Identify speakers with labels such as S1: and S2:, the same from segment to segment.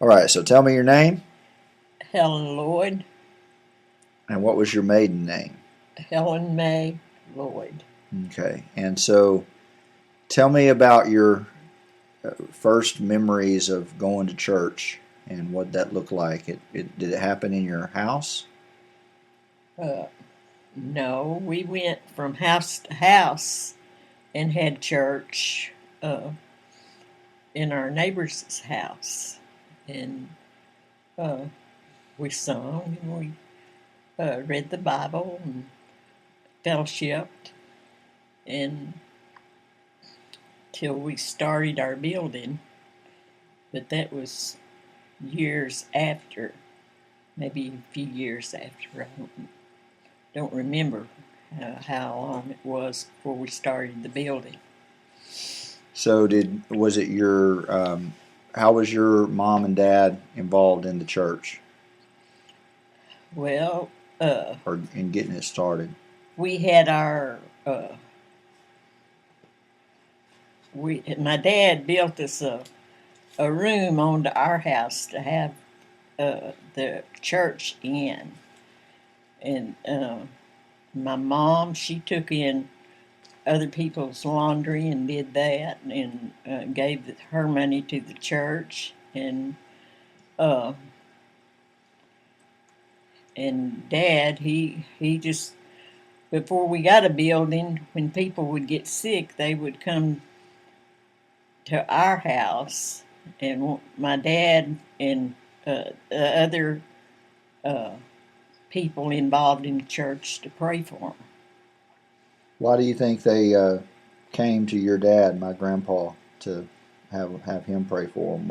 S1: All right, so tell me your name
S2: Helen Loyd,
S1: and what was your maiden name?
S2: Helen May Loyd.
S1: Okay, and so tell me about your first memories of going to church and what that looked like. Did it happen in your house?
S2: Uh, no, we went from house to house and had church uh, in our neighbor's house. And uh, we sung and we read the Bible and fellowshipped and till we started our building. But that was years after, maybe a few years after. I don't remember how long it was before we started the building.
S1: So was it your how was your mom and dad involved in the church
S2: Well, uh,
S1: or in getting it started?
S2: we had our my dad built us a room onto our house to have the church in, and my mom she took in other people's laundry and did that, and gave her money to the church, uh, and Dad he just before we got a building, when people would get sick, they would come to our house, and my dad and other uh, people involved in the church to pray for them.
S1: Why do you think they came to your dad, my grandpa, to have him pray for them?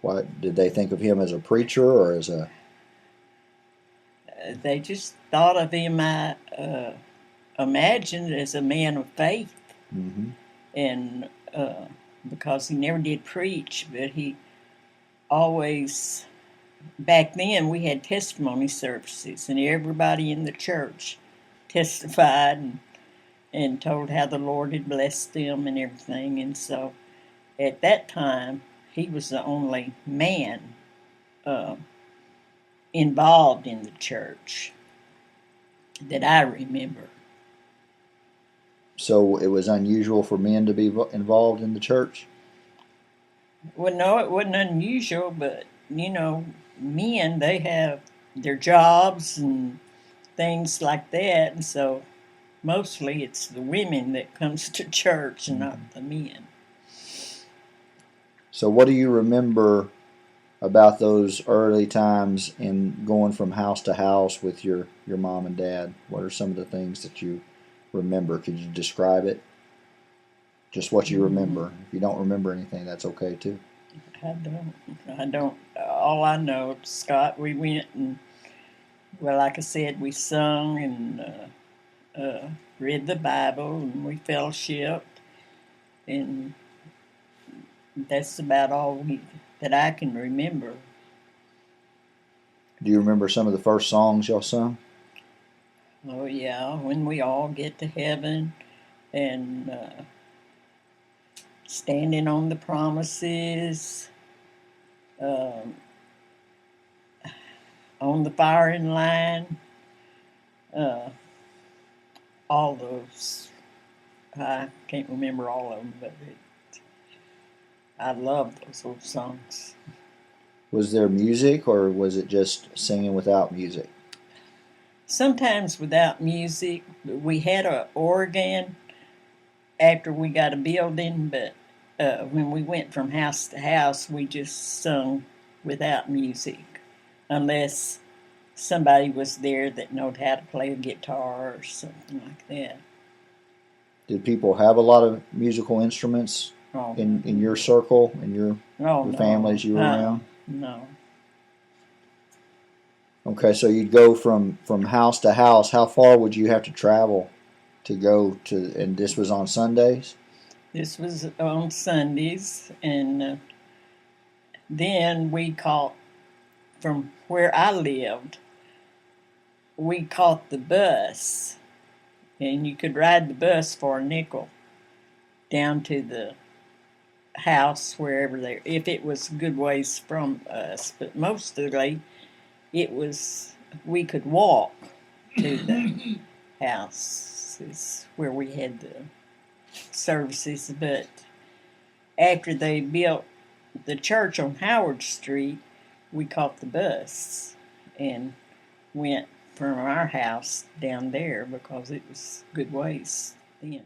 S1: What did they think of him as a preacher or as a?
S2: They just thought of him, I imagined, as a man of faith,
S1: Mm-hmm.
S2: and because he never did preach, but he always. Back then, we had testimony services, and everybody in the church testified and told how the Lord had blessed them and everything. And so at that time, he was the only man uh, involved in the church that I remember.
S1: So it was unusual for men to be involved in the church.
S2: Well, no, it wasn't unusual, but men, they have their jobs and things like that. And so mostly it's the women that comes to church and not
S1: Mm-hmm.
S2: the men.
S1: So what do you remember about those early times in going from house to house with your mom and dad? What are some of the things that you remember? Could you describe it? Just what you
S2: Mm,
S1: remember. If you don't remember anything, that's okay too.
S2: I don't. I don't. All I know, Scott, we went and, well, like I said, we sung and read the Bible and we fellowshipped, and that's about all that I can remember.
S1: Do you remember some of the first songs y'all sung?
S2: Oh yeah, when we all get to heaven and standing on the promises, um, on the firing line, uh, all those. I can't remember all of them, but I love those old songs.
S1: Was there music or was it just singing without music?
S2: Sometimes without music, we had a organ after we got a building, but when we went from house to house, we just sung without music, unless somebody was there that knowed how to play a guitar or something like that.
S1: Did people have a lot of musical instruments
S2: Oh,
S1: in your circle, in
S2: oh
S1: the
S2: no,
S1: families you were around?
S2: no.
S1: Okay, so you'd go from house to house. How far would you have to travel to go to? And this was on Sundays.
S2: This was on Sundays, and then we caught from where I lived. We caught the bus, and you could ride the bus for a nickel down to the house wherever they, if it was a good ways from us, but mostly it was, we could walk to the houses where we had the services. But after they built the church on Howard Street, we caught the bus and went from our house down there because it was good ways then.